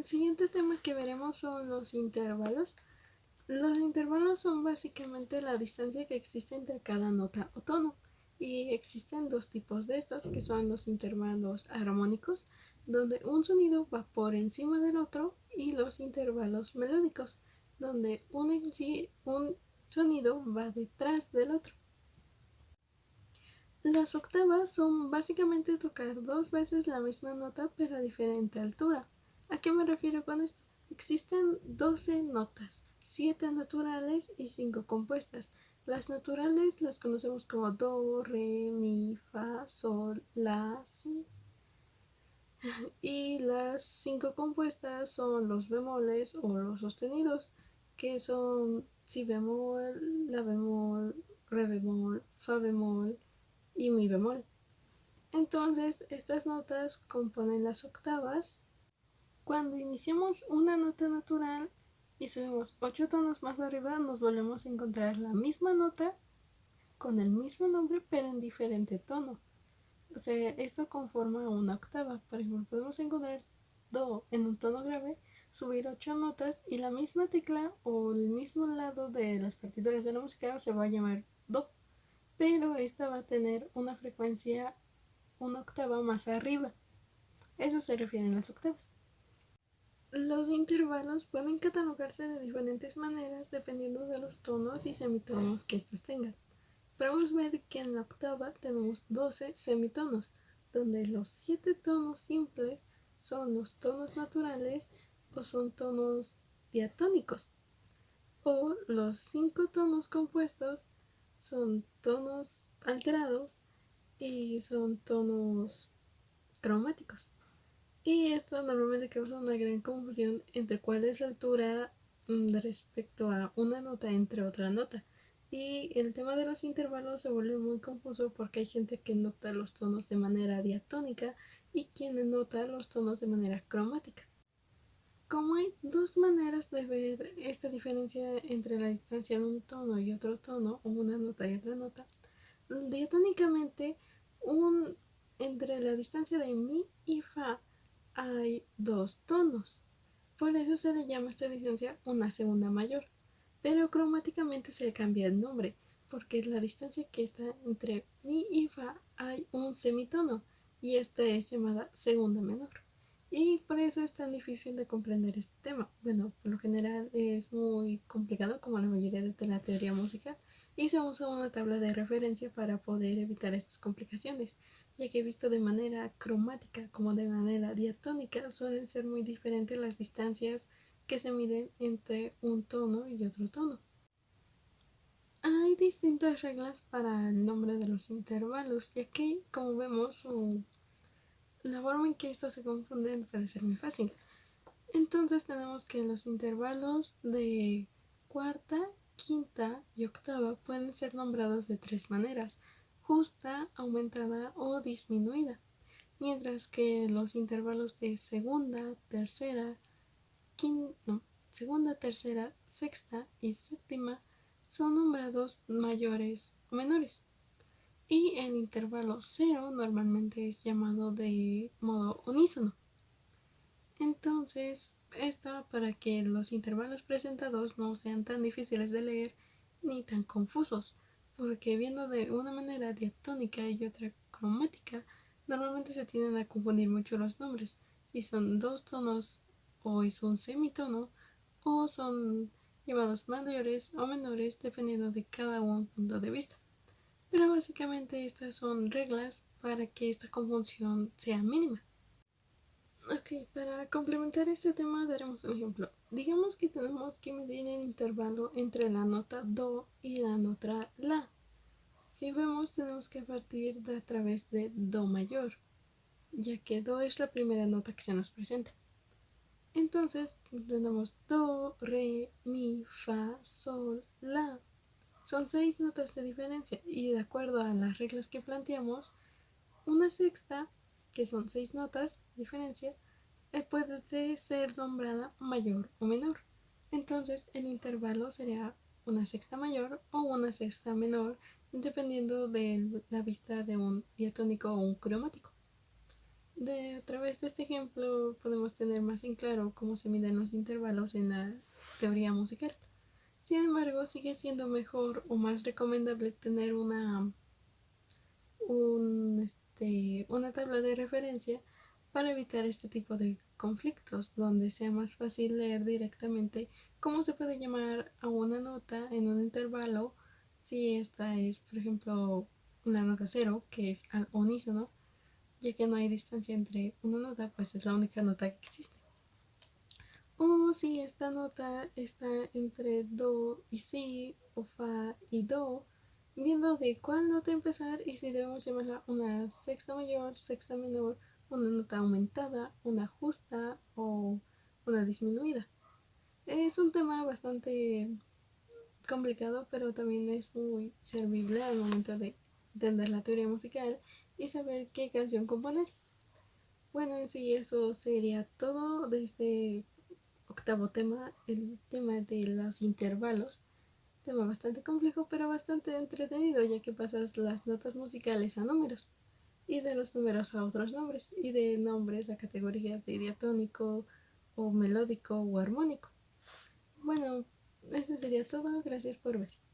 El siguiente tema que veremos son los intervalos. Los intervalos son básicamente la distancia que existe entre cada nota o tono. Y existen dos tipos de estos, que son los intervalos armónicos, donde un sonido va por encima del otro, y los intervalos melódicos, donde un sonido va detrás del otro. Las octavas son básicamente tocar dos veces la misma nota pero a diferente altura. ¿A qué me refiero con esto? Existen 12 notas, 7 naturales y 5 compuestas. Las naturales las conocemos como do, re, mi, fa, sol, la, si. Y las 5 compuestas son los bemoles o los sostenidos, que son si bemol, la bemol, re bemol, fa bemol y mi bemol. Entonces, estas notas componen las octavas. Cuando iniciamos una nota natural y subimos 8 tonos más arriba, nos volvemos a encontrar la misma nota con el mismo nombre, pero en diferente tono. O sea, esto conforma una octava. Por ejemplo, podemos encontrar do en un tono grave, subir 8 notas y la misma tecla o el mismo lado de las partituras de la música se va a llamar do, pero esta va a tener una frecuencia una octava más arriba. Eso se refiere a las octavas. Los intervalos pueden catalogarse de diferentes maneras dependiendo de los tonos y semitonos que estos tengan. Podemos ver que en la octava tenemos 12 semitonos, donde los 7 tonos simples son los tonos naturales o son tonos diatónicos, o los 5 tonos compuestos son tonos alterados y son tonos cromáticos. Y esto normalmente causa una gran confusión entre cuál es la altura respecto a una nota entre otra nota. Y el tema de los intervalos se vuelve muy confuso porque hay gente que nota los tonos de manera diatónica y quien nota los tonos de manera cromática. Como hay dos maneras de ver esta diferencia entre la distancia de un tono y otro tono, o una nota y otra nota, diatónicamente entre la distancia de mi y fa hay dos tonos. Por eso se le llama a esta distancia una segunda mayor. Pero cromáticamente se le cambia el nombre, porque es la distancia que está entre mi y fa hay un semitono, y esta es llamada segunda menor. Y por eso es tan difícil de comprender este tema. Bueno, por lo general es muy complicado, como la mayoría de la teoría musical, y se usa una tabla de referencia para poder evitar estas complicaciones, ya que visto de manera cromática como de manera diatónica suelen ser muy diferentes las distancias que se miden entre un tono y otro tono. Hay distintas reglas para el nombre de los intervalos, y aquí, como vemos, la forma en que estos se confunden puede ser muy fácil. Entonces tenemos que los intervalos de cuarta, quinta y octava pueden ser nombrados de tres maneras: justa, aumentada o disminuida, mientras que los intervalos de segunda, tercera, sexta y séptima son nombrados mayores o menores. Y el intervalo cero normalmente es llamado de modo unísono. Entonces, esto para que los intervalos presentados no sean tan difíciles de leer ni tan confusos, porque viendo de una manera diatónica y otra cromática, normalmente se tienden a confundir mucho los nombres, si son dos tonos o es un semitono, o son llamados mayores o menores dependiendo de cada punto de vista. Pero básicamente estas son reglas para que esta confusión sea mínima. Ok, para complementar este tema daremos un ejemplo. Digamos que tenemos que medir el intervalo entre la nota do y la nota la. Si vemos, tenemos que partir de a través de do mayor, ya que do es la primera nota que se nos presenta. Entonces tenemos do, re, mi, fa, sol, la. Son 6 notas de diferencia, y de acuerdo a las reglas que planteamos, una sexta, que son 6 notas de diferencia, puede ser nombrada mayor o menor. Entonces el intervalo sería una sexta mayor o una sexta menor, dependiendo de la vista de un diatónico o un cromático. A través de este ejemplo podemos tener más en claro cómo se miden los intervalos en la teoría musical. Sin embargo, sigue siendo mejor o más recomendable tener una tabla de referencia para evitar este tipo de conflictos, donde sea más fácil leer directamente cómo se puede llamar a una nota en un intervalo si esta es, por ejemplo, una nota cero, que es al unísono, ya que no hay distancia entre una nota, pues es la única nota que existe. O si esta nota está entre do y si o fa y do, viendo de cuál nota empezar y si debemos llamarla una sexta mayor, sexta menor, una nota aumentada, una justa o una disminuida. Es un tema bastante complicado, pero también es muy servible al momento de entender la teoría musical y saber qué canción componer. Bueno, en sí eso sería todo de este octavo tema, el tema de los intervalos. Tema bastante complejo, pero bastante entretenido, ya que pasas las notas musicales a números, y de los números a otros nombres, y de nombres a categorías de diatónico, o melódico, o armónico. Bueno, eso sería todo. Gracias por ver.